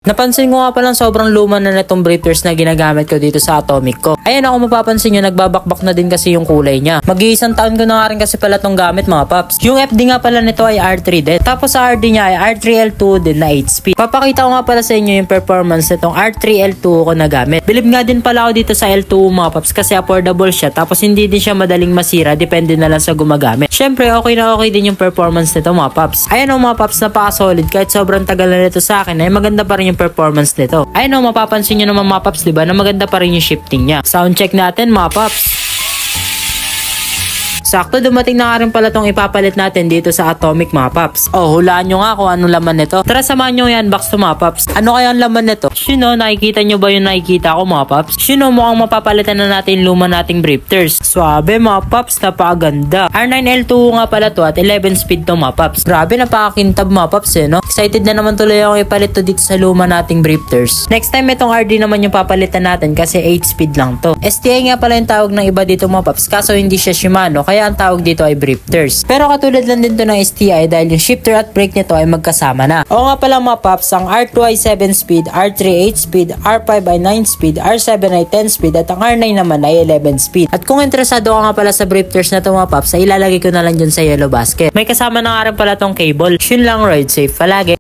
Napansin ko nga palang sobrang luma na itong briefers na ginagamit ko dito sa Atomic ko. Ayan, ako mapapansin nyo, nagbabakbak na din kasi yung kulay niya. Mag-iisang taon ko na nga rin kasi pala itong gamit mga paps. Yung FD nga pala nito ay R3 din. Tapos sa RD niya ay R3L2 din na 8-speed. Papakita ko nga pala sa inyo yung performance nitong R3L2 ko na gamit. Bilib nga din pala ako dito sa L2 mga paps kasi affordable siya. Tapos hindi din siya madaling masira, depende na lang sa gumagamit. Syempre okay na okay din yung performance nito mga paps. Ayan o mga paps, napaka-solid. Kahit sobrang tagal na nito sa akin ay maganda pa rin yung performance nito. Ayun o, mapapansin nyo naman mga paps, diba, na maganda pa rin yung shifting niya. Sound check natin mga paps. Sakto, dumating na nga rin pala tong ipapalit natin dito sa Atomic mga paps. Oh, hulaan nyo nga kung anong laman nito. Tara, samahan nyo yan, box to mga paps. Ano kaya ang laman nito? Sino, nakikita nyo ba yung nakikita ko mga paps? Sino, mukhang mapapalitan na natin luma nating brifters. Swabe mga paps, napakaganda. R9L2 nga pala to at 11 speed to mga paps. Grabe, napakakintab mga paps no? Excited na naman tuloy ako ipalit to dito sa luma nating brifters. Next time itong RD naman yung papalitan natin kasi 8 speed lang to. STI nga pala yung tawag ng iba dito mga paps, kaso hindi siya Shimano, kaya ang tawag dito ay brifters. Pero katulad lang din to ng STI dahil yung shifter at brake nito ay magkasama na. O nga pala mga paps, ang R2 ay 7 speed, R3 8 speed, R5 ay 9 speed, R7 ay 10 speed, at ang R9 naman ay 11 speed. At kung interesado ka nga pala sa brifters na to mga paps, ay ilalagay ko na lang dyan sa yellow basket. May kasama na nga rin pala tong cable. Yun lang, ride safe palagi.